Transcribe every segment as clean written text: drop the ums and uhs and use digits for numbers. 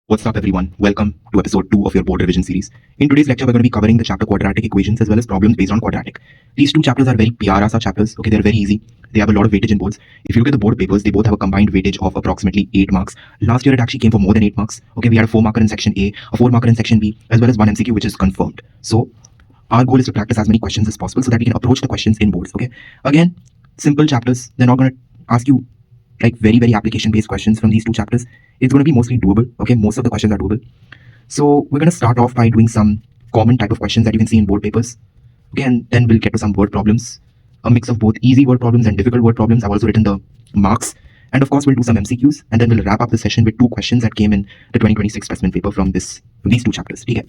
What's up, everyone? Welcome to episode 2 of your board revision series. In today's lecture, we're going to be covering the chapter quadratic equations as well as problems based on quadratic. These two chapters are very PRSA chapters. Okay, they're very easy. They have a lot of weightage in boards. If you look at the board papers, they both have a combined weightage of approximately 8 marks. Last year, it actually came for more than 8 marks. Okay, we had a 4 marker in section A, a 4 marker in section B, as well as one MCQ, which is confirmed. So, our goal is to practice as many questions as possible so that we can approach the questions in boards. Okay, again, simple chapters. They're not going to ask you like very application based questions from these two chapters. It's going to be mostly doable. Okay, most of the questions are doable. So we're going to start off by doing some common type of questions that you can see in board papers. Okay, and then we'll get to some word problems, a mix of both easy word problems and difficult word problems. I've also written the marks, and of course we'll do some MCQs, and then we'll wrap up the session with two questions that came in the 2026 specimen paper from these two chapters. Okay.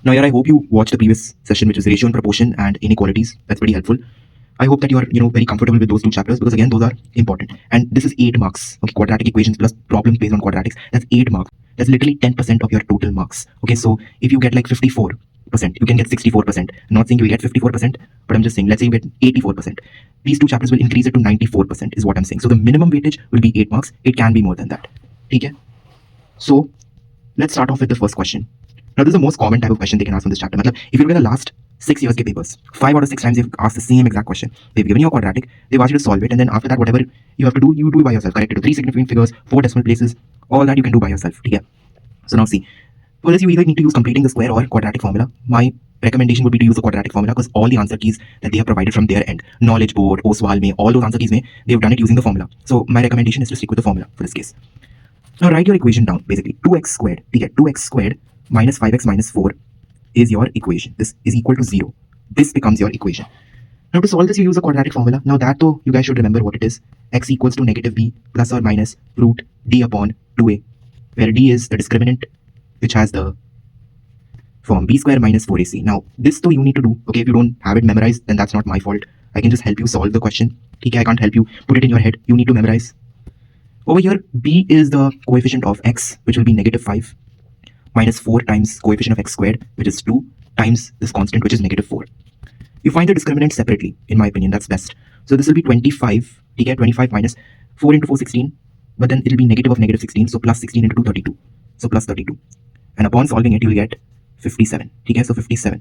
Now, I hope you watched the previous session, which is ratio and proportion and inequalities. That's pretty helpful. I hope that you are very comfortable with those two chapters because again those are important. And this is 8 marks. Okay, quadratic equations plus problems based on quadratics. That's 8 marks. That's literally 10% of your total marks. Okay, so if you get like 54%, you can get 64%. I'm not saying you will get 54%, but I'm just saying let's say you get 84%. These two chapters will increase it to 94% is what I'm saying. So the minimum weightage will be 8 marks. It can be more than that. Okay? So let's start off with the first question. Now, this is the most common type of question they can ask from this chapter. If you look at the last 6 years के papers, 5 out of 6 times they've asked the same exact question. They've given you a quadratic, they've asked you to solve it, and then after that, whatever you have to do, you do it by yourself. Correct it to 3 significant figures, 4 decimal places, all that you can do by yourself. Okay? So now see, for this you either need to use completing the square or quadratic formula. My recommendation would be to use the quadratic formula because all the answer keys that they have provided from their end, knowledge board, OSWAL में, all those answer keys में, they've done it using the formula. So my recommendation is to stick with the formula for this case. Now write your equation down. Basically, 2x squared. Okay, 2x squared minus 5x minus 4 is your equation. This is equal to 0. This becomes your equation. Now to solve this, you use a quadratic formula. Now that though, you guys should remember what it is. X equals to negative b plus or minus root d upon 2a, where d is the discriminant which has the form b square minus 4ac. Now this though you need to do. Okay, if you don't have it memorized, then that's not my fault. I can just help you solve the question. Okay, I can't help you put it in your head. You need to memorize. Over here, b is the coefficient of x, which will be negative 5, minus 4 times coefficient of x squared, which is 2, times this constant, which is negative 4. You find the discriminant separately, in my opinion, that's best. So this will be 25, okay, 25 minus 4 into 4, 16, but then it will be negative of negative 16, so plus 16 into 2, 32. So plus 32. And upon solving it, you will get 57, okay, so 57.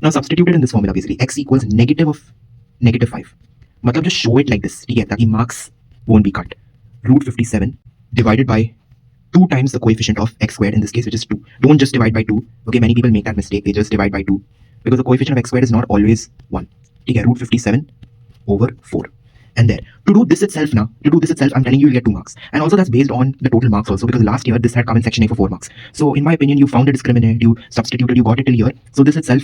Now substitute it in this formula, basically, x equals negative of negative 5. Matlab just show it like this, okay, that marks won't be cut. Root 57 divided by 2 times the coefficient of x squared in this case, which is 2. Don't just divide by 2. Okay, many people make that mistake. They just divide by 2 because the coefficient of x squared is not always 1. Okay, root 57 over 4. And there. To do this itself, I'm telling you, you'll get 2 marks. And also that's based on the total marks also because last year this had come in section A for 4 marks. So in my opinion, you found a discriminant, you substituted, you got it till here. So this itself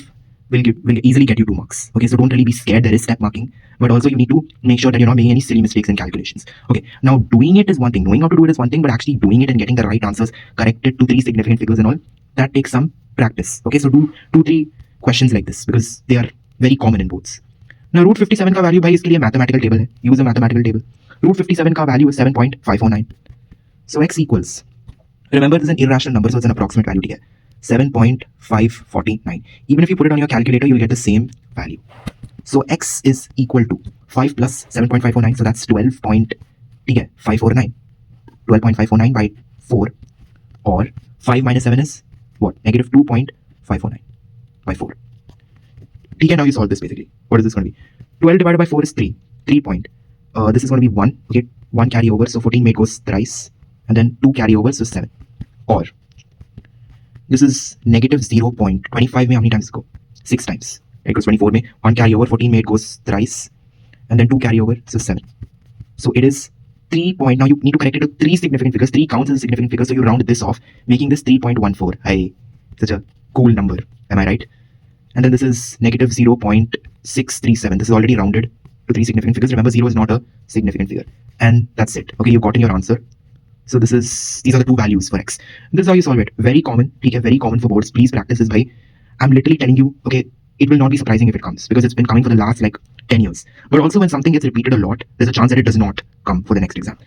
will easily get you 2 marks. Okay, so don't really be scared. There is step marking, but also you need to make sure that you're not making any silly mistakes in calculations. Okay, now doing it is one thing, knowing how to do it is one thing, but actually doing it and getting the right answers corrected to 3 significant figures and all, that takes some practice. Okay, so do 2-3 questions like this because they are very common in boards. Now root 57 का value भाई इसके लिए mathematical table है. Use a mathematical table. Root 57 का value is 7.549. So x equals, remember this is an irrational number, so it's an approximate value here. 7.549. Even if you put it on your calculator, you'll get the same value. So x is equal to 5 plus 7.549, so that's 12.549. 12.549 by 4, or 5 minus 7 is what? Negative 2.549 by 4. Okay, now you solve this basically. What is this going to be? 12 divided by 4 is 3. 3 point. This is going to be 1. Okay, 1 carry over, so 14 mate goes thrice, and then 2 carry over, so 7. Or this is negative 0.25 में how many times go? 6 times. It goes 24 में 1 carry over, 14 में it goes thrice, and then 2 carry over, so 7. So it is 3 point. Now you need to correct it to 3 significant figures. 3 counts as a significant figure, so you round this off, making this 3.14. Hi, such a cool number. Am I right? And then this is negative 0.637. This is already rounded to 3 significant figures. Remember, 0 is not a significant figure. And that's it. Okay, you've gotten your answer. So these are the 2 values for x. This is how you solve it. Very common. Okay, very common for boards. Please practice this by. I'm literally telling you, okay, it will not be surprising if it comes because it's been coming for the last like 10 years. But also when something gets repeated a lot, there's a chance that it does not come for the next exam.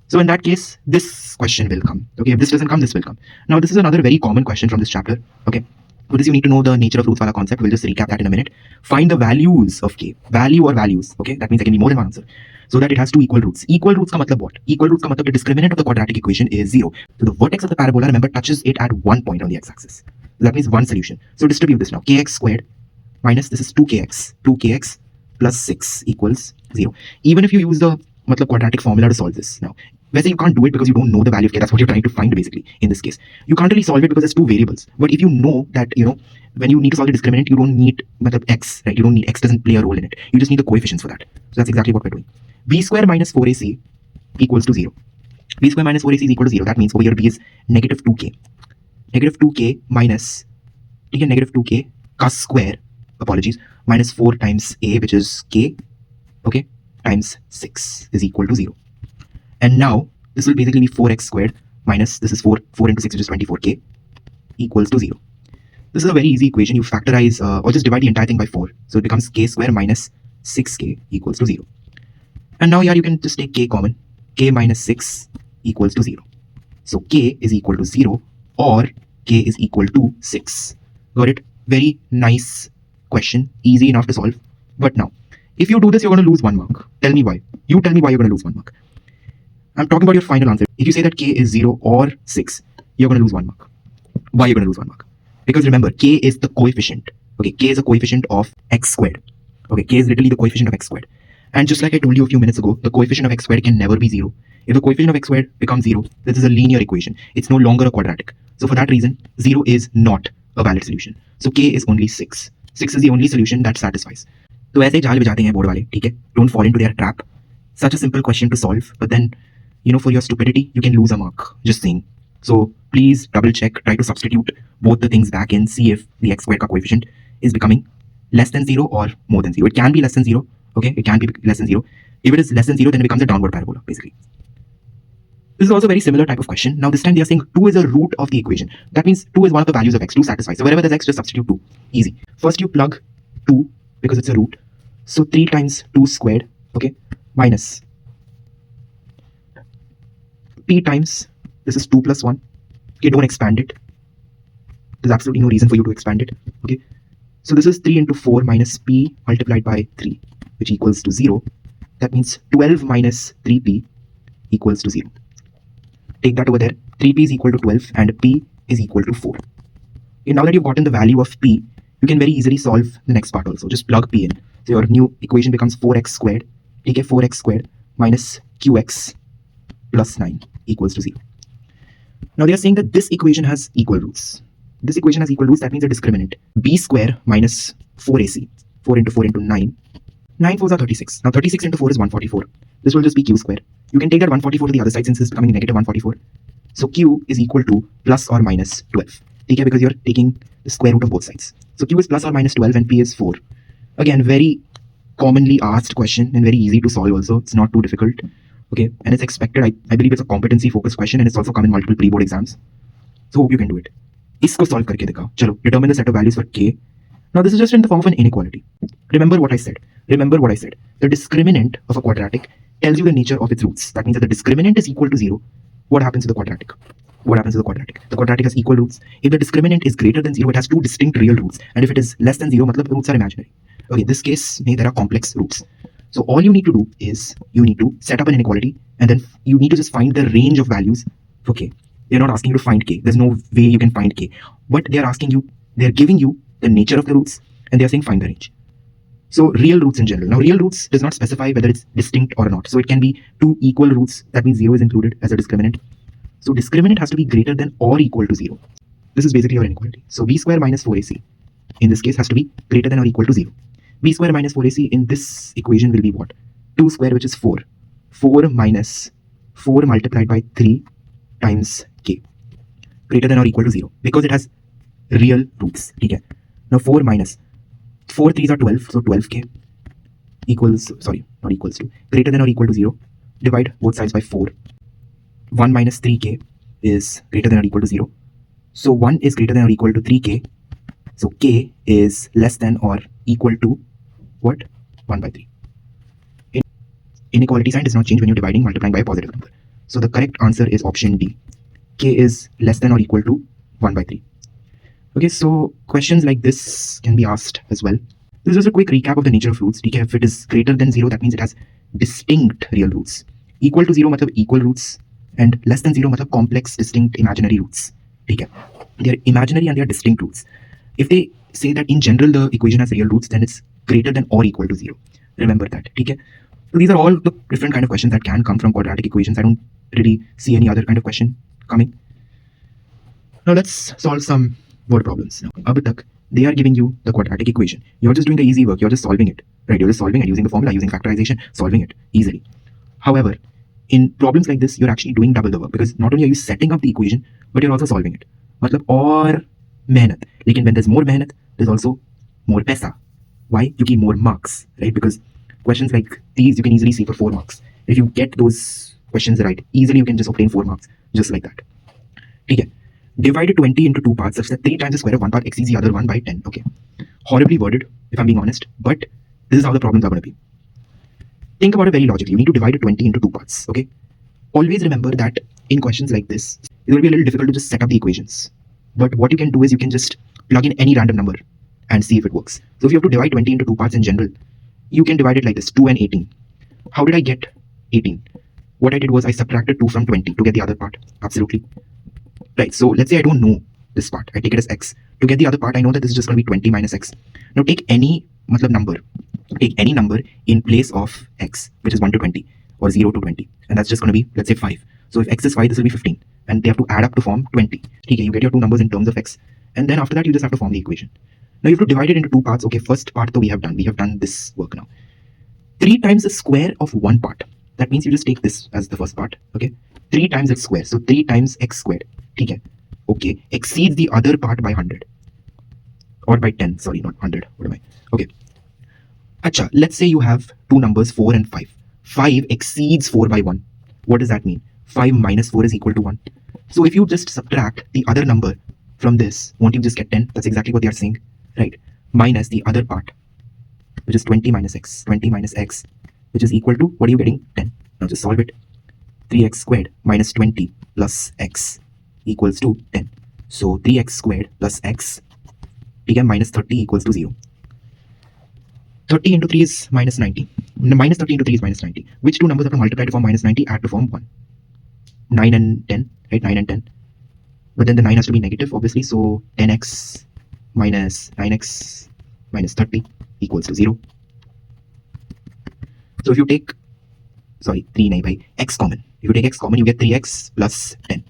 So in that case, this question will come. Okay, if this doesn't come, this will come. Now this is another very common question from this chapter. Okay, For this, you need to know the nature of roots wala concept. We'll just recap that in a minute. Find the values of k. Value or values. Okay, that means there can be more than one answer. So that it has two equal roots. Equal roots ka matlab what? Equal roots ka matlab the discriminant of the quadratic equation is 0. So the vertex of the parabola, remember, touches it at one point on the x-axis. So that means one solution. So distribute this now. Kx squared minus this is 2kx. 2kx plus 6 equals 0. Even if you use the quadratic formula to solve this now, whether you can't do it because you don't know the value of k, that's what you're trying to find basically in this case. You can't really solve it because there's two variables. But if you know that, when you need to solve the discriminant, you don't need x, right? You don't need x, doesn't play a role in it. You just need the coefficients for that. So that's exactly what we're doing. B square minus 4ac equals to 0. B square minus 4ac is equal to 0. That means over here b is negative 2k. Negative 2k minus, negative 2k ka square, apologies, minus 4 times a, which is k, okay, times 6 is equal to 0. And now this will basically be 4x squared minus this is 4 into 6, which is 24k, equals to 0. This is a very easy equation. You factorize or just divide the entire thing by 4. So it becomes k square minus 6k equals to 0. And now here you can just take k common. K minus 6 equals to 0. So k is equal to 0 or k is equal to 6. Got it? Very nice question. Easy enough to solve. But now, if you do this, you're going to lose 1 mark. Tell me why. You tell me why you're going to lose 1 mark. I'm talking about your final answer. If you say that k is 0 or 6, you're going to lose 1 mark. Why are you going to lose 1 mark? Because remember, k is the coefficient. Okay, k is a coefficient of x squared. Okay, k is literally the coefficient of x squared. And just like I told you a few minutes ago, the coefficient of x squared can never be 0. If the coefficient of x squared becomes 0, this is a linear equation. It's no longer a quadratic. So for that reason, 0 is not a valid solution. So k is only 6. 6 is the only solution that satisfies. तो ऐसे जाल बजाते हैं board वाले, ठीक है? Don't fall into their trap. Such a simple question to solve, but then, for your stupidity, you can lose a mark. Just saying. So please double check, try to substitute both the things back in, see if the x squared coefficient is becoming less than 0 or more than 0. It can be less than 0. Okay, it can be less than 0. If it is less than 0, then it becomes a downward parabola, basically. This is also a very similar type of question. Now this time they are saying 2 is a root of the equation. That means 2 is one of the values of x. 2 satisfies. So wherever there's x, just substitute 2. Easy. First you plug 2 because it's a root. So 3 times 2 squared, okay, minus p times, this is 2 plus 1. Okay, don't expand it. There's absolutely no reason for you to expand it. Okay, so this is 3 into 4 minus p multiplied by 3, which equals to 0. That means 12 minus 3p equals to 0. Take that over there. 3p is equal to 12 and p is equal to 4. Okay, now that you've gotten the value of p, you can very easily solve the next part also. Just plug p in. So your new equation becomes 4x squared. Take a 4x squared minus qx plus 9 equals to 0. Now they are saying that this equation has equal roots. This equation has equal roots. That means a discriminant. B square minus 4ac. 4 into 4 into 9. 9 4s are 36. Now 36 into 4 is 144. This will just be q square. You can take that 144 to the other side since it's becoming negative 144. So q is equal to plus or minus 12. Okay, because you're taking the square root of both sides. So q is plus or minus 12 and p is 4. Again, very commonly asked question and very easy to solve also. It's not too difficult. Okay, and it's expected. I believe it's a competency focused question and it's also come in multiple pre-board exams. So hope you can do it. इसको solve करके दिखाओ. चलो, determine the set of values for k. Now this is just in the form of an inequality. Remember what I said. The discriminant of a quadratic tells you the nature of its roots. That means that the discriminant is equal to 0. What happens to the quadratic? The quadratic has equal roots. If the discriminant is greater than 0, it has two distinct real roots. And if it is less than 0, matlab roots are imaginary. Okay, in this case, there are complex roots. So all you need to do is you need to set up an inequality and then you need to just find the range of values for k. They're not asking you to find k. There's no way you can find k. But they're giving you the nature of the roots and they're saying find the range. So real roots in general. Now real roots does not specify whether it's distinct or not. So it can be two equal roots. That means 0 is included as a discriminant. So discriminant has to be greater than or equal to 0. This is basically your inequality. So b square minus 4ac in this case has to be greater than or equal to 0. b square minus 4ac in this equation will be what? 2 square, which is 4. 4 minus 4 multiplied by 3 times k. Greater than or equal to 0. Because it has real roots. Okay. Now 4 minus 4 3s are 12. So 12k equals, sorry, not equals to, greater than or equal to 0. Divide both sides by 4. 1 minus 3k is greater than or equal to 0. So 1 is greater than or equal to 3k. So k is less than or equal to what? 1 by 3. Inequality sign does not change when you're dividing, multiplying by a positive number. So the correct answer is option D. K is less than or equal to 1 by 3. Okay, so questions like this can be asked as well. This is just a quick recap of the nature of roots. ठीक है, if it is greater than 0, that means it has distinct real roots. Equal to 0 मतलब equal roots, and less than 0 मतलब complex, distinct, imaginary roots. ठीक है, they are imaginary and they are distinct roots. If they say that in general the equation has real roots, then it's greater than or equal to 0. Remember that. ठीक है. So these are all the different kind of questions that can come from quadratic equations. I don't really see any other kind of question coming. Now let's solve some word problems. Now, ab tak they are giving you the quadratic equation. You're just doing the easy work. You're just solving it, right? You're just solving it using the formula, using factorization, solving it easily. However, in problems like this, you're actually doing double the work, because not only are you setting up the equation, but you're also solving it. मतलब और मेहनत. लेकिन when there's more मेहनत, there's also more पैसा. Why? You get more marks, right? Because questions like these you can easily see for 4 marks. If you get those questions right, easily you can just obtain 4 marks, just like that. ठीक है. Divide 20 into 2 parts such that 3 times the square of one part exceeds the other one by 10. Okay. Horribly worded, if I'm being honest, but this is how the problems are going to be. Think about it very logically. You need to divide 20 into 2 parts. Okay. Always remember that in questions like this, it will be a little difficult to just set up the equations. But what you can do is you can just plug in any random number and see if it works. So if you have to divide 20 into 2 parts in general, you can divide it like this, 2 and 18. How did I get 18? What I did was I subtracted 2 from 20 to get the other part. Absolutely. Right, so let's say I don't know this part. I take it as x. To get the other part, I know that this is just going to be 20 minus x. Now take any number. Take any number in place of x, which is 1 to 20 or 0 to 20. And that's just going to be, let's say, 5. So if x is 5, this will be 15. And they have to add up to form 20. Okay, you get your two numbers in terms of x. And then after that, you just have to form the equation. Now you have to divide it into 2 parts. Okay, first part though we have done. We have done this work now. 3 times the square of one part. That means you just take this as the first part. Okay, 3 times its square. So 3 times x squared. Okay. Okay, exceeds the other part by 100 or by 10. Sorry, not 100. What am I? Okay. Acha, let's say you have two numbers 4 and 5. 5 exceeds 4 by 1. What does that mean? 5 minus 4 is equal to 1. So if you just subtract the other number from this, won't you just get 10? That's exactly what they are saying, right? Minus the other part, which is 20 minus x. 20 minus x, which is equal to, what are you getting? 10. Now just solve it. 3x squared minus 20 plus x equals to 10. So 3x squared plus x again minus 30 equals to 0. 30 into 3 is minus 90. Minus 30 into 3 is minus 90. Which two numbers have to multiply to form minus 90? Add to form 1. 9 and 10, right? 9 and 10. But then the 9 has to be negative, obviously. So 10x minus 9x minus 30 equals to 0. So if you take, 3 nahi bhai, x common. If you take x common, you get 3x plus 10.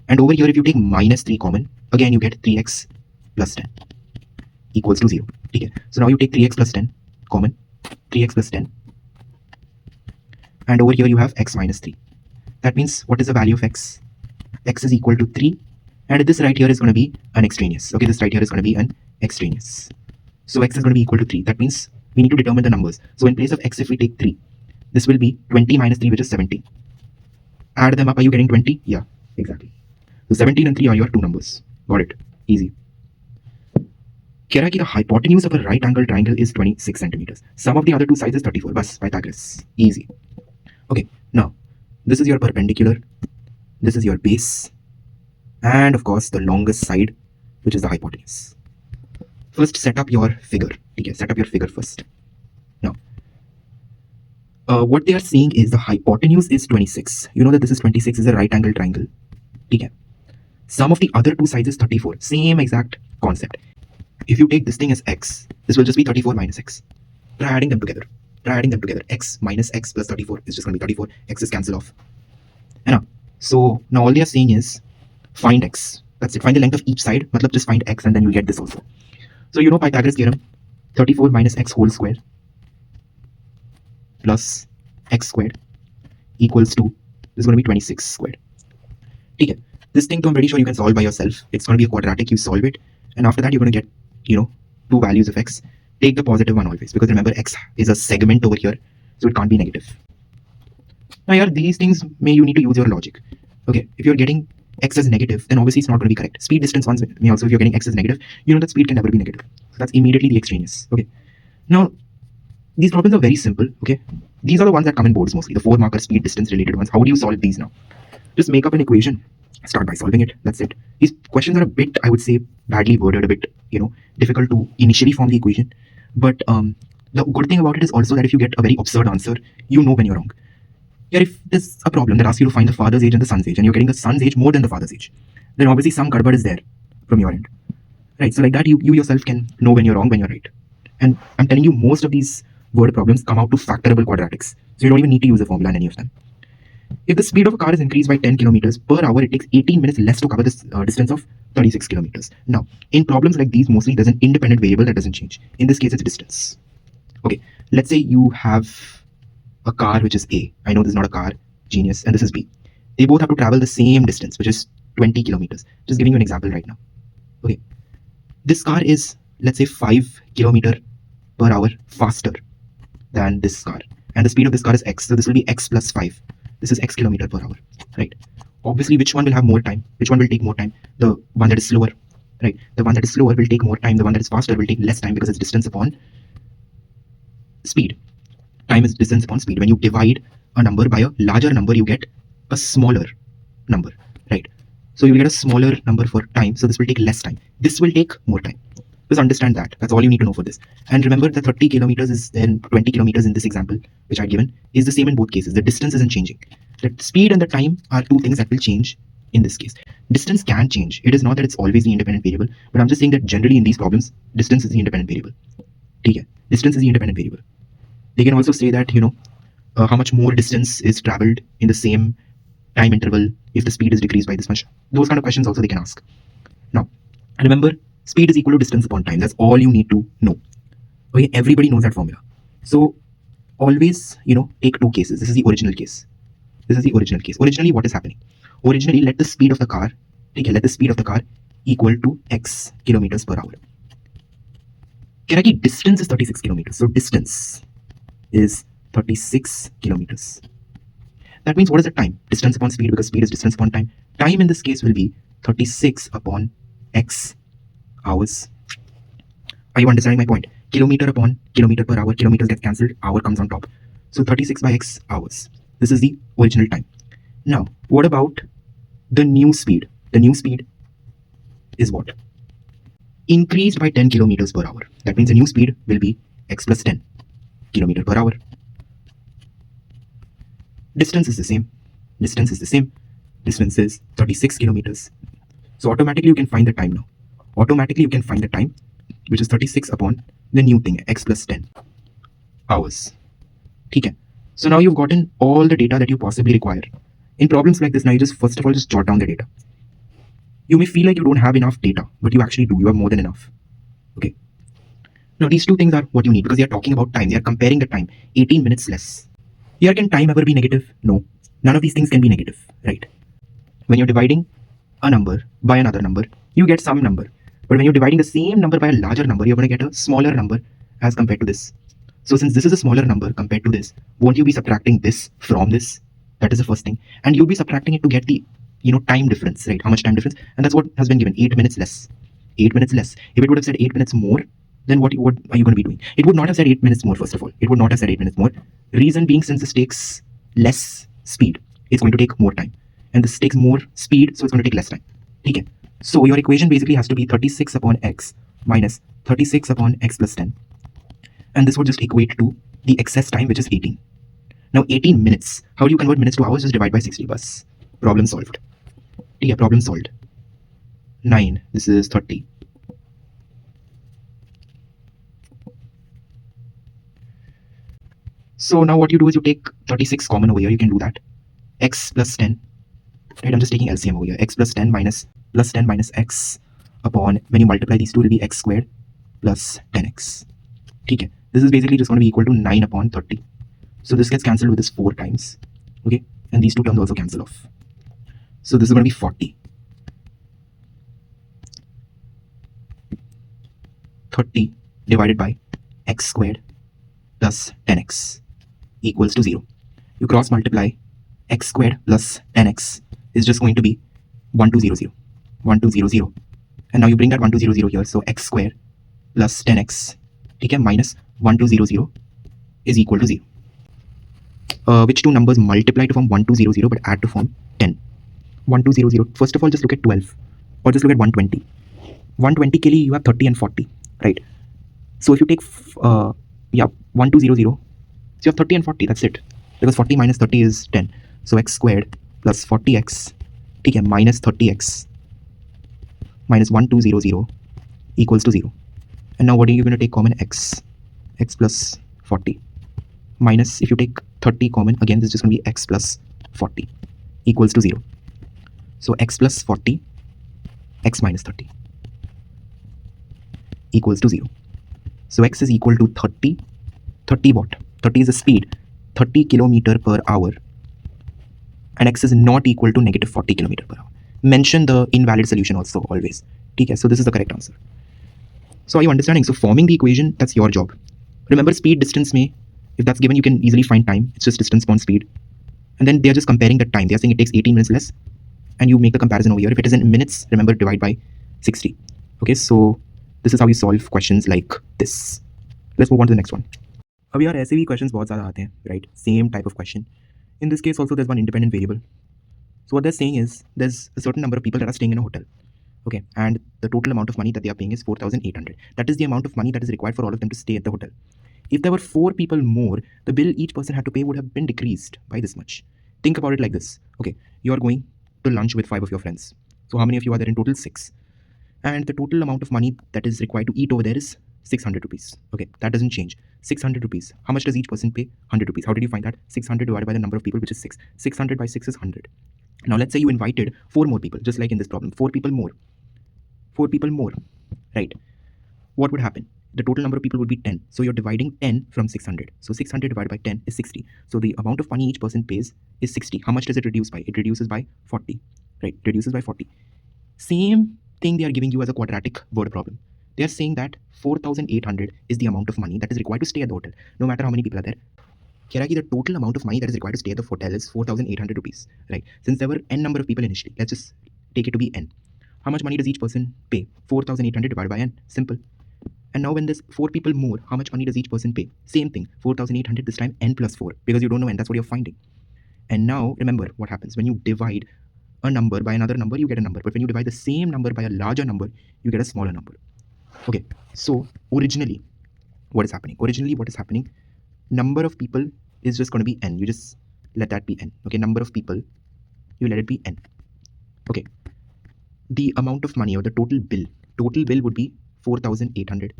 And over here, if you take minus 3 common, again you get 3x plus 10 equals to 0. Okay. So now you take 3x plus 10 common, 3x plus 10. And over here you have x minus 3. That means what is the value of x? X is equal to 3. And this right here is going to be an extraneous. Okay, this right here is going to be an extraneous. So x is going to be equal to 3. That means we need to determine the numbers. So in place of x, if we take 3, this will be 20 minus 3, which is 17. Add them up, are you getting 20? Yeah, exactly. So 17 and 3 are your two numbers. Got it. Easy. Kera ki the hypotenuse of a right angle triangle is 26 centimeters. Sum of the other two sides is 34. Bas, Pythagoras. Easy. Okay, now this is your perpendicular. This is your base. And of course, the longest side, which is the hypotenuse. First, set up your figure. Okay, set up your figure first. Now, what they are saying is the hypotenuse is 26. You know that this is 26 is a right angle triangle. Okay. Sum of the other two sides is 34. Same exact concept. If you take this thing as x, this will just be 34 minus x. Try adding them together. Try adding them together. X minus x plus 34 is just going to be 34. X is cancel off. And so now all they are saying is find x. That's it. Find the length of each side. Matlab just find x and then you'll get this also. So you know Pythagoras theorem. 34 minus x whole square plus x squared equals to, this is going to be 26 squared. Okay. This thing, I'm pretty sure you can solve by yourself. It's going to be a quadratic. You solve it. And after that, you're going to get, two values of x. Take the positive one always. Because remember, x is a segment over here. So it can't be negative. Now, here, these things, you need to use your logic. Okay. If you're getting x as negative, then obviously it's not going to be correct. Speed distance ones may also, if you're getting x as negative, you know that speed can never be negative. So that's immediately the extraneous. Okay. Now, these problems are very simple. Okay. These are the ones that come in boards mostly. The 4 marker speed distance related ones. How do you solve these now? Just make up an equation, start by solving it. That's it. These questions are a bit, I would say, badly worded, a bit, difficult to initially form the equation. But the good thing about it is also that if you get a very absurd answer, you know when you're wrong. Yeah, if there's a problem that asks you to find the father's age and the son's age, and you're getting the son's age more than the father's age, then obviously some garbad is there from your end. Right? So like that, you yourself can know when you're wrong, when you're right. And I'm telling you, most of these word problems come out to factorable quadratics. So you don't even need to use a formula in any of them. If the speed of a car is increased by 10 kilometers per hour, it takes 18 minutes less to cover this distance of 36 kilometers. Now, in problems like these, mostly there's an independent variable that doesn't change. In this case, it's distance. Okay, let's say you have a car which is A. I know this is not a car, genius, and this is B. They both have to travel the same distance, which is 20 kilometers. Just giving you an example right now. Okay, this car is, let's say, 5 kilometer per hour faster than this car, and the speed of this car is x, so this will be x plus 5. This is x kilometer per hour, right? Obviously, which one will have more time? Which one will take more time? The one that is slower, right? The one that is slower will take more time. The one that is faster will take less time because it's distance upon speed. Time is distance upon speed. When you divide a number by a larger number, you get a smaller number, right? So you get a smaller number for time, so this will take less time. This will take more time. Just understand that. That's all you need to know for this. And remember, the 30 kilometers is then 20 kilometers in this example, which I've given, is the same in both cases. The distance isn't changing. The speed and the time are two things that will change in this case. Distance can change. It is not that it's always the independent variable, but I'm just saying that generally in these problems, distance is the independent variable. Okay? Distance is the independent variable. They can also say that, how much more distance is traveled in the same time interval if the speed is decreased by this much. Those kind of questions also they can ask. Now, remember, speed is equal to distance upon time. That's all you need to know. Okay, everybody knows that formula. So always, take two cases. This is the original case. This is the original case. Originally, what is happening? Originally, let the speed of the car, let the speed of the car equal to x kilometers per hour. Distance is 36 kilometers. So distance is 36 kilometers. That means what is the time? Distance upon speed, because speed is distance upon time. Time in this case will be 36 upon x hours. Are you understanding my point? Kilometer upon kilometer per hour. Kilometers get cancelled. Hour comes on top. So 36 by x hours. This is the original time. Now, what about the new speed? The new speed is what? Increased by 10 kilometers per hour. That means the new speed will be x plus 10 kilometer per hour. Distance is the same. Distance is the same. Distance is 36 kilometers. So automatically you can find the time now. Automatically you can find the time, which is 36 upon the new thing, x plus 10 hours. Okay. So now you've gotten all the data that you possibly require. In problems like this, now you just first of all just jot down the data. You may feel like you don't have enough data, but you actually do. You have more than enough. Okay. Now these two things are what you need because they are talking about time. They are comparing the time. 18 minutes less. Here, can time ever be negative? No. None of these things can be negative, right? When you're dividing a number by another number, you get some number. But when you're dividing the same number by a larger number, you're going to get a smaller number as compared to this. So since this is a smaller number compared to this, won't you be subtracting this from this? That is the first thing. And you'll be subtracting it to get the, time difference, right? How much time difference? And that's what has been given, 8 minutes less. 8 minutes less. If it would have said 8 minutes more, then what are you going to be doing? It would not have said 8 minutes more, first of all. It would not have said 8 minutes more. Reason being, since this takes less speed, it's going to take more time. And this takes more speed, so it's going to take less time. Okay. So your equation basically has to be 36 upon x minus 36 upon x plus 10. And this would just equate to the excess time, which is 18. Now 18 minutes. How do you convert minutes to hours? Just divide by 60 bus. Problem solved. Yeah, problem solved. 9. This is 30. So now what you do is you take 36 common over here. You can do that. X plus 10. Right, I'm just taking LCM over here. X plus 10 minus plus 10 minus x upon, when you multiply these two, it will be x squared plus 10x. Okay. This is basically just going to be equal to 9 upon 30. So this gets cancelled with this 4 times. Okay. And these two terms also cancel off. So this is going to be 40. 30 divided by x squared plus 10x equals to 0. You cross multiply x squared plus 10x is just going to be 1200. 1200. And now you bring that 1200 here. So x squared plus 10x minus 1200 is equal to 0. Which two numbers multiply to form 1200 but add to form 10? 1200. First of all, just look at 12 or just look at 120. 120 ke liye you have 30 and 40, right? So if you take 1200, so you have 30 and 40, that's it. Because 40 minus 30 is 10. So x squared plus 40x, okay, minus 30x minus 1200 equals to 0. And now what are you going to take common? X plus 40 minus, if you take 30 common, again this is just going to be x plus 40 equals to 0. So x plus 40, x minus 30 equals to 0. So x is equal to 30. 30 what? 30 is the speed, 30 kilometer per hour, and x is not equal to negative 40 kilometer per hour. Mention the invalid solution also always. Okay, so this is the correct answer. So are you understanding? So forming the equation, that's your job. Remember speed, distance may, if that's given, you can easily find time. It's just distance upon speed. And then they're just comparing the time. They're saying it takes 18 minutes less. And you make the comparison over here. If it is in minutes, remember divide by 60. Okay, so this is how you solve questions like this. Let's move on to the next one. अब यार ऐसे भी questions बहुत ज़्यादा आते हैं, right? Same type of question. In this case also there's one independent variable. So what they're saying is there's a certain number of people that are staying in a hotel. Okay, and the total amount of money that they are paying is 4,800. That is the amount of money that is required for all of them to stay at the hotel. If there were 4 people more, the bill each person had to pay would have been decreased by this much. Think about it like this. Okay, you're going to lunch with 5 of your friends. So how many of you are there in total? 6. And the total amount of money that is required to eat over there is 600 rupees. Okay, that doesn't change. 600 rupees. How much does each person pay? 100 rupees. How did you find that? 600 divided by the number of people, which is 6. 600 by 6 is 100. Now let's say you invited 4 more people, just like in this problem. 4 people more. 4 people more, right? What would happen? The total number of people would be 10. So you're dividing 10 from 600. So 600 divided by 10 is 60. So the amount of money each person pays is 60. How much does it reduce by? It reduces by 40, right? It reduces by 40. Same thing they are giving you as a quadratic word problem. They are saying that 4,800 is the amount of money that is required to stay at the hotel, no matter how many people are there. The total amount of money that is required to stay at the hotel is 4,800 rupees, right? Since there were n number of people initially, let's just take it to be n. How much money does each person pay? 4,800 divided by n. Simple. And now when there's 4 people more, how much money does each person pay? Same thing. 4,800 this time, n plus 4. Because you don't know n, that's what you're finding. And now remember what happens. When you divide a number by another number, you get a number. But when you divide the same number by a larger number, you get a smaller number. Okay, so originally, what is happening? Number of people is just going to be n. You just let that be n. Okay, number of people, you let it be n. Okay, the amount of money or the total bill would be 4,800.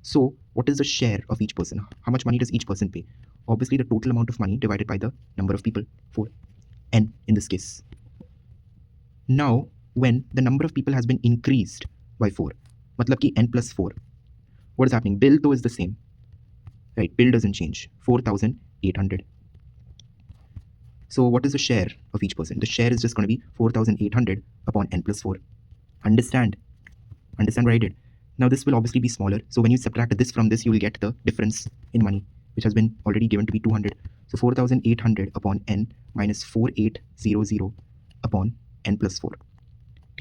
So what is the share of each person? How much money does each person pay? Obviously the total amount of money divided by the number of people, 4, n in this case. Now when the number of people has been increased by 4, matlab ki n plus 4, what is happening? Bill though is the same, right? Bill doesn't change, 4,800. So what is the share of each person? The share is just going to be 4,800 upon n plus 4. Understand what I did? Now this will obviously be smaller. So when you subtract this from this, you will get the difference in money, which has been already given to be 200. So 4,800 upon n minus 4,800 upon n plus 4.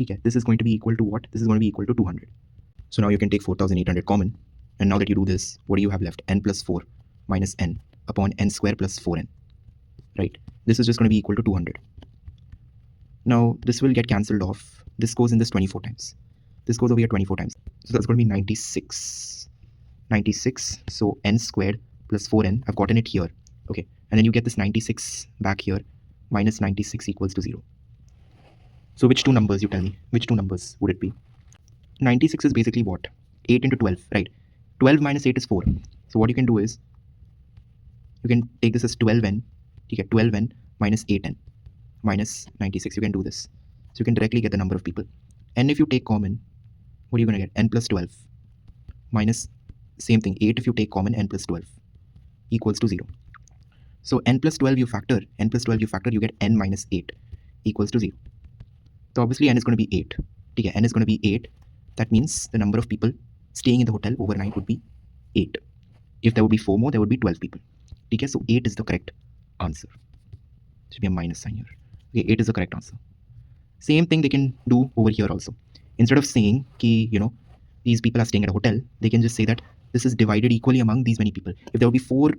Okay, this is going to be equal to what? This is going to be equal to 200. So now you can take 4,800 common. And now that you do this, what do you have left? N plus 4 minus n upon n square plus 4n. Right? This is just going to be equal to 200. Now this will get cancelled off. This goes in this 24 times. This goes over here 24 times. So that's going to be 96. 96. So n squared plus 4n. I've gotten it here. Okay. And then you get this 96 back here. Minus 96 equals to 0. So which two numbers, you tell me? Which two numbers would it be? 96 is basically what? 8 into 12, right? 12 minus 8 is 4. So what you can do is, you can take this as 12n. You get 12n minus 8n minus 96. You can do this. So you can directly get the number of people. And if you take common, what are you going to get? N plus 12 minus same thing. 8 if you take common, n plus 12 equals to 0. So n plus 12 you factor, you get n minus 8 equals to 0. So obviously n is going to be 8. Okay, n is going to be 8. That means the number of people staying in the hotel overnight would be 8. If there would be 4 more, there would be 12 people. Okay, so 8 is the correct answer. Should be a minus sign here. Okay, 8 is the correct answer. Same thing they can do over here also. Instead of saying ki, these people are staying at a hotel, they can just say that this is divided equally among these many people. If there will be 4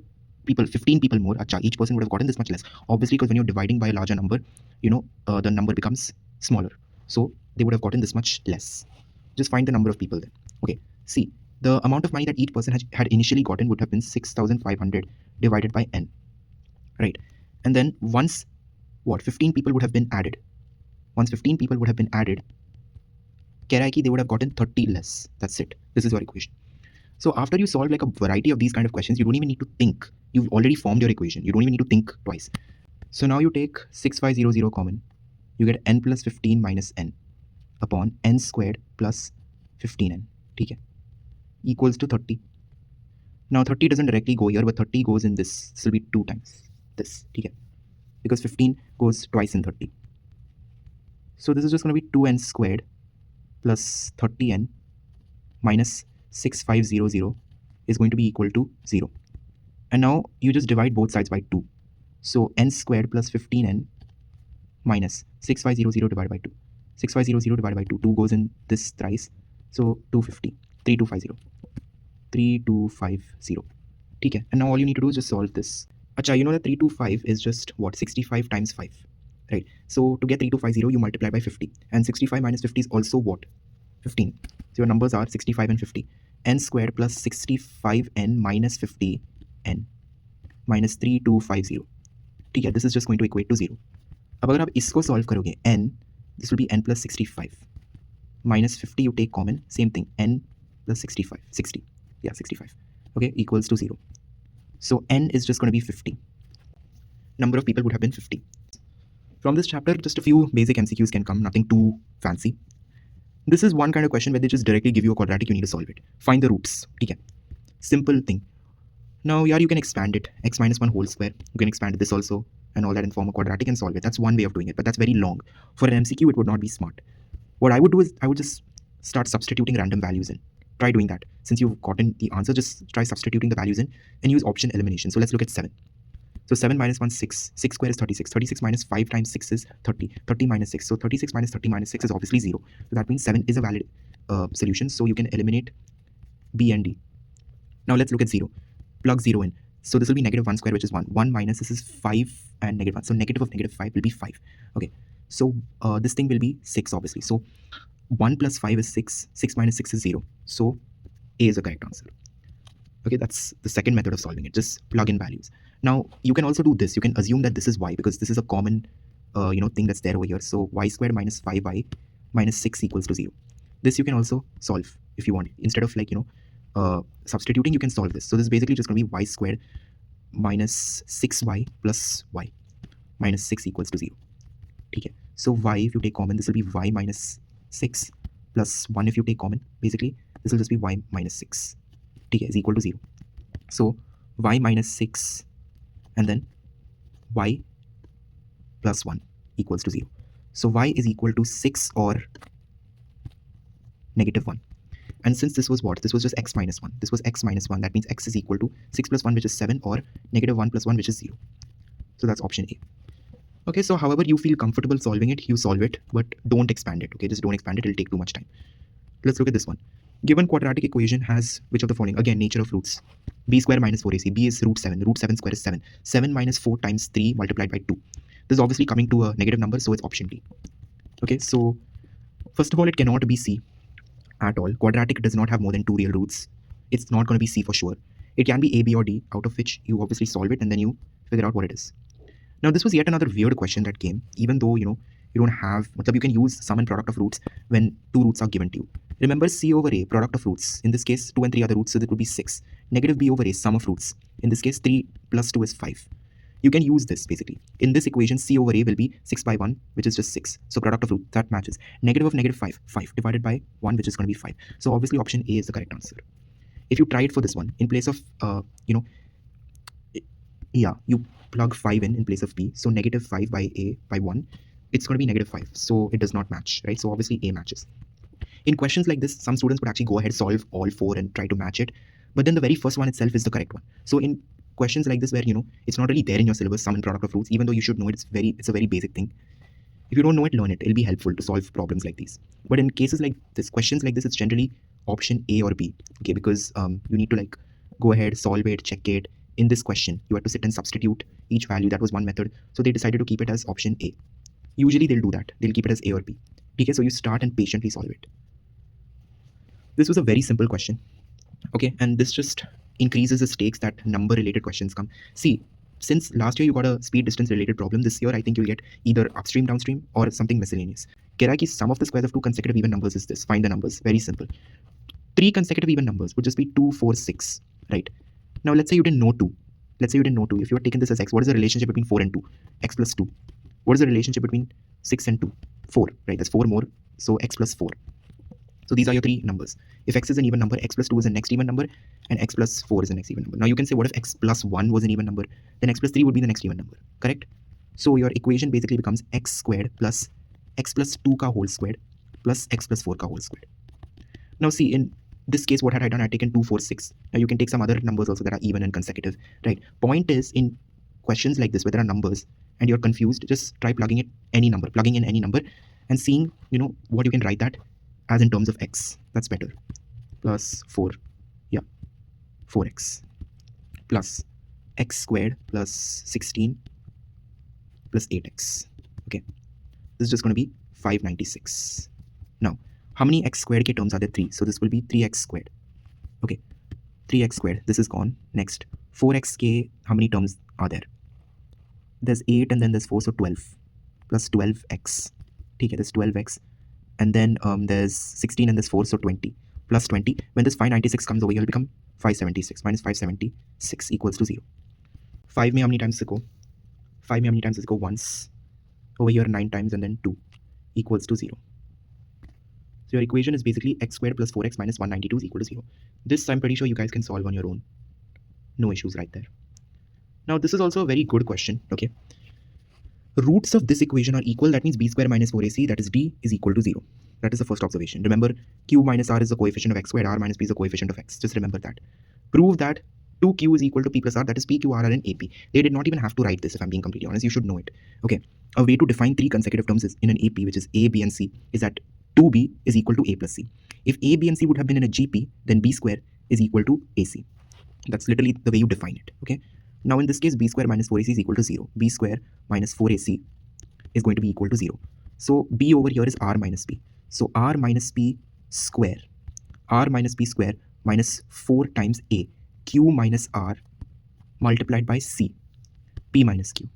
people, 15 people more, acha, each person would have gotten this much less. Obviously, because when you're dividing by a larger number, the number becomes smaller. So they would have gotten this much less. Just find the number of people then. Okay, see, the amount of money that each person had initially gotten would have been 6,500 divided by n, right? And then once 15 people would have been added. Once 15 people would have been added, Keraiki, they would have gotten 30 less. That's it. This is your equation. So after you solve like a variety of these kind of questions, you don't even need to think. You've already formed your equation. You don't even need to think twice. So now you take 6500 common. You get n plus 15 minus n upon n squared plus 15n. Okay, equals to 30. Now 30 doesn't directly go here, but 30 goes in this. This will be 2 times this. Okay, because 15 goes twice in 30. So this is just going to be 2n squared plus 30n minus 6500 is going to be equal to 0. And now you just divide both sides by 2. So n squared plus 15n minus 6500 divided by 2. 6500 divided by 2. 2 goes in this thrice. So 250. 3250. 3250. Okay. And now all you need to do is just solve this. Acha, you know that 325 is just what? 65 times 5. Right. So to get 3250, you multiply by 50. And 65 minus 50 is also what? 15. So your numbers are 65 and 50. N squared plus 65n minus 50n minus 3250. ठीक है, this is just going to equate to 0. अब अगर आप इसको solve करोगे, n, this will be n plus 65 minus 50 you take common, same thing, n plus 65, 60, yeah, 65, okay, equals to 0. So n is just going to be 50. Number of people would have been 50. From this chapter, just a few basic MCQs can come, nothing too fancy. This is one kind of question where they just directly give you a quadratic, you need to solve it. Find the roots. Okay. Simple thing. Now, yeah, you can expand it. X minus 1 whole square. You can expand this also and all that and form a quadratic and solve it. That's one way of doing it, but that's very long. For an MCQ, it would not be smart. What I would do is I would just start substituting random values in. Try doing that. Since you've gotten the answer, just try substituting the values in and use option elimination. So let's look at 7. So 7 minus 1, 6. 6 square is 36. 36 minus 5 times 6 is 30. 30 minus 6. So 36 minus 30 minus 6 is obviously 0. So that means 7 is a valid solution. So you can eliminate B and D. Now let's look at 0. Plug 0 in. So this will be negative 1 square, which is 1. 1 minus this is 5 and negative 1. So negative of negative 5 will be 5. Okay. So this thing will be 6, obviously. So 1 plus 5 is 6. 6 minus 6 is 0. So A is the correct answer. Okay, that's the second method of solving it. Just plug in values. Now, you can also do this. You can assume that this is y because this is a common thing that's there over here. So y squared minus 5y minus 6 equals to 0. This you can also solve if you want. Instead of substituting, you can solve this. So this is basically just going to be y squared minus 6y plus y minus 6 equals to 0. Okay. So y, if you take common, this will be y minus 6 plus 1 if you take common. Basically, this will just be y minus 6. Okay, is equal to 0. So y minus 6 and then y plus 1 equals to 0. So y is equal to 6 or negative 1. And since this was what? This was just x minus 1. This was x minus 1. That means x is equal to 6 plus 1, which is 7, or negative 1 plus 1, which is 0. So that's option A. Okay, so however you feel comfortable solving it, you solve it, but don't expand it. Okay, just don't expand it. It'll take too much time. Let's look at this one. Given quadratic equation has which of the following? Again, nature of roots. B square minus 4ac. B is root 7. Root 7 square is 7. 7 minus 4 times 3 multiplied by 2. This is obviously coming to a negative number, so it's option D. Okay, so first of all, it cannot be C at all. Quadratic does not have more than 2 real roots. It's not going to be C for sure. It can be A, B, or D, out of which you obviously solve it and then you figure out what it is. Now, this was yet another weird question that came, even though, you don't have, you can use sum and product of roots when 2 roots are given to you. Remember C over A, product of roots. In this case, 2 and 3 are the roots, so that would be 6. Negative B over A, sum of roots. In this case, 3 plus 2 is 5. You can use this basically. In this equation, C over A will be 6 by 1, which is just 6. So product of root, that matches. Negative of negative 5, 5 divided by 1, which is going to be 5. So obviously option A is the correct answer. If you try it for this one, in place of, you plug 5 in place of B. So negative 5 by A by 1, it's going to be negative 5. So it does not match, right? So obviously A matches. In questions like this, some students would actually go ahead, solve all 4 and try to match it. But then the very first one itself is the correct one. So in questions like this where, it's not really there in your syllabus, sum and product of roots, even though you should know it, it's a very basic thing. If you don't know it, learn it. It'll be helpful to solve problems like these. But in cases like this, questions like this, it's generally option A or B. Okay, because you need to go ahead, solve it, check it, in this question, you had to sit and substitute each value. That was one method. So they decided to keep it as option A. Usually they'll do that. They'll keep it as A or B. Okay, so you start and patiently solve it. This was a very simple question. Okay, and this just increases the stakes that number related questions come. See, since last year you got a speed distance related problem, this year I think you'll get either upstream, downstream, or something miscellaneous. Kiraki's sum of the squares of two consecutive even numbers is this. Find the numbers. Very simple. 3 consecutive even numbers would just be 2, 4, 6, right? Now let's say you didn't know 2. Let's say you didn't know 2. If you had taken this as x, what is the relationship between 4 and 2? X plus 2. What is the relationship between 6 and 2? 4, right? That's 4 more. So x plus 4. So these are your 3 numbers. If x is an even number, x plus 2 is the next even number, and x plus 4 is the next even number. Now you can say, what if x plus 1 was an even number? Then x plus 3 would be the next even number, correct? So your equation basically becomes x squared plus x plus 2 ka whole squared plus x plus 4 ka whole squared. Now see, in this case, what had I done? I had taken 2, 4, 6. Now you can take some other numbers also that are even and consecutive, right? Point is, in questions like this where there are numbers and you're confused, just try plugging in any number and seeing, what you can write that as in terms of x. That's better. Plus 4, 4x plus x squared plus 16 plus 8x. Okay, this is just going to be 596. Now, how many x squared ke terms are there? 3. So this will be 3x squared. Okay, 3x squared. This is gone. Next, 4x ke how many terms are there? There's 8 and then there's 4, so 12 plus 12x. Okay, there's 12x. And then there's 16 and there's 4, so 20 plus 20. When this 596 comes over here, it'll become 576 minus 576 equals to 0. 5 mein how many times does it go? 5 mein how many times does it go? Once. Over here 9 times and then 2 equals to 0. So your equation is basically x squared plus 4x minus 192 is equal to 0. This I'm pretty sure you guys can solve on your own. No issues right there. Now this is also a very good question, okay? Roots of this equation are equal. That means b square minus 4ac, that is d, is equal to 0. That is the first observation. Remember, q minus r is the coefficient of x squared, r minus p is the coefficient of x. Just remember that. Prove that 2q is equal to p plus r, that is p, q, r are in AP. They did not even have to write this, if I'm being completely honest. You should know it. Okay. A way to define 3 consecutive terms is in an AP, which is a, b, and c, is that 2b is equal to a plus c. If a, b, and c would have been in a GP, then b square is equal to ac. That's literally the way you define it. Okay. Now in this case, b square minus 4ac is equal to 0. B square minus 4ac is going to be equal to 0. So b over here is r minus p. So r minus p square minus 4 times a, q minus r multiplied by c, p minus q,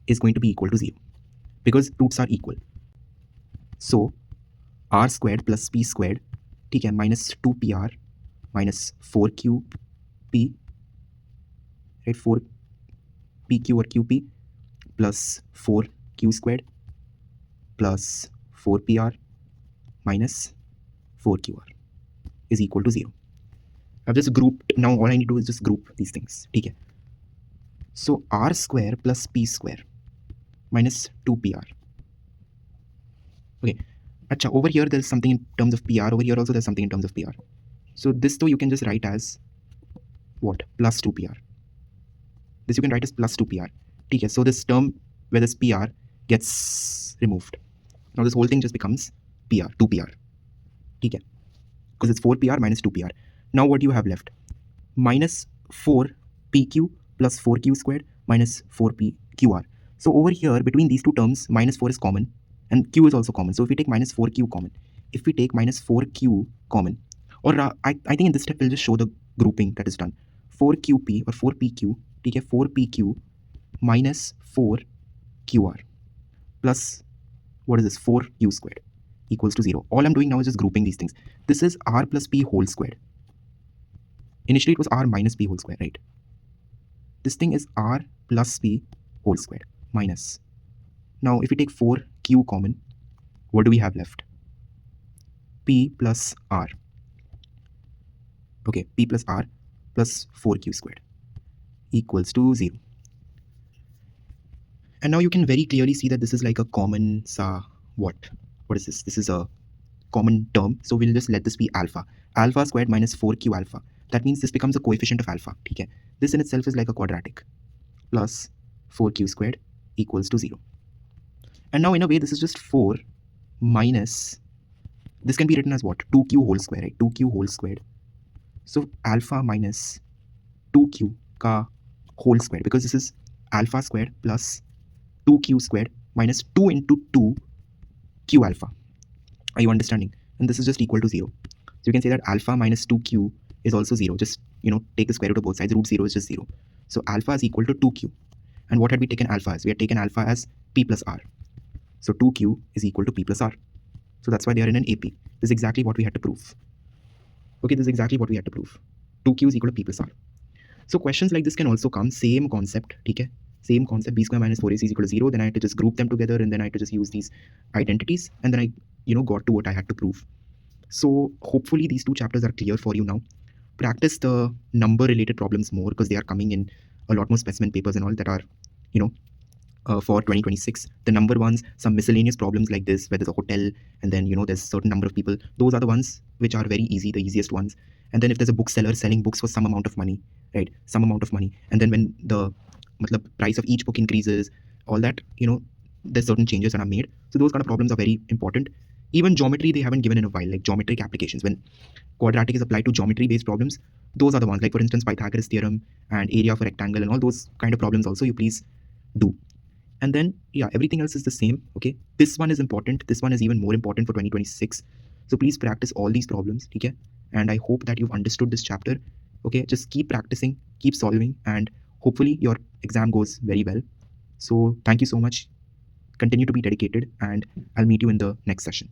is going to be equal to 0 because roots are equal. So r squared plus p squared, okay, minus 2pr minus 4qp, right? 4pq or qp plus 4q squared plus 4pr minus 4qr is equal to 0. I've just grouped. Now all I need to do is just group these things. Okay. So r square plus p square minus 2pr. Okay. Achha, over here there's something in terms of pr. Over here also there's something in terms of pr. So this though you can just write as what? Plus 2pr. This you can write as plus 2pr. Okay. So this term where this pr gets removed. Now this whole thing just becomes pr, 2pr. Okay. Because it's 4pr minus 2pr. Now what do you have left? Minus 4pq plus 4q squared minus 4pqr. So over here, between these two terms, minus 4 is common and q is also common. So if we take minus 4q common, if we take minus 4q common, or I think in this step, we'll just show the grouping that is done. 4qp or 4pq, take 4pq minus 4qr plus, what is this, 4q squared equals to 0. All I'm doing now is just grouping these things. This is r plus p whole squared. Initially, it was r minus p whole square, right? This thing is r plus p whole squared minus. Now, if we take 4q common, what do we have left? P plus r. Okay, p plus r plus 4q squared equals to 0. And now you can very clearly see that this is like a common, what is this? This is a common term. So we'll just let this be alpha. Alpha squared minus 4q alpha. That means this becomes a coefficient of alpha. Okay. This in itself is like a quadratic. Plus 4q squared equals to 0. And now in a way, this is just 4 minus, this can be written as what? 2q whole square, right? 2q whole squared. So alpha minus 2q का whole square, because this is alpha squared plus 2q squared minus 2 into 2 q alpha. Are you understanding? And this is just equal to 0. So you can say that alpha minus 2q is also 0. Just, take the square root of both sides. Root 0 is just 0. So alpha is equal to 2q. And what had we taken alpha as? We had taken alpha as p plus r. So 2q is equal to p plus r. So that's why they are in an AP. This is exactly what we had to prove. Okay, this is exactly what we had to prove. 2q is equal to p plus r. So questions like this can also come. Same concept, okay? Same concept, b square minus 4ac is equal to 0. Then I had to just group them together, and then I had to just use these identities, and then I, got to what I had to prove. So hopefully these two chapters are clear for you now. Practice the number related problems more, because they are coming in a lot more specimen papers and all that are, for 2026. The number ones, some miscellaneous problems like this, where there's a hotel and then, there's a certain number of people. Those are the ones which are very easy, the easiest ones. And then if there's a bookseller selling books for some amount of money, right? Some amount of money. And then when the price of each book increases, all that, there's certain changes that are made. So those kind of problems are very important. Even geometry, they haven't given in a while, like geometric applications. When quadratic is applied to geometry-based problems, those are the ones. Like, for instance, Pythagoras theorem and area of a rectangle and all those kind of problems also you please do. And then, yeah, everything else is the same, okay? This one is important. This one is even more important for 2026. So please practice all these problems, okay? And I hope that you've understood this chapter, okay? Just keep practicing, keep solving, and hopefully your exam goes very well. So thank you so much. Continue to be dedicated, and I'll meet you in the next session.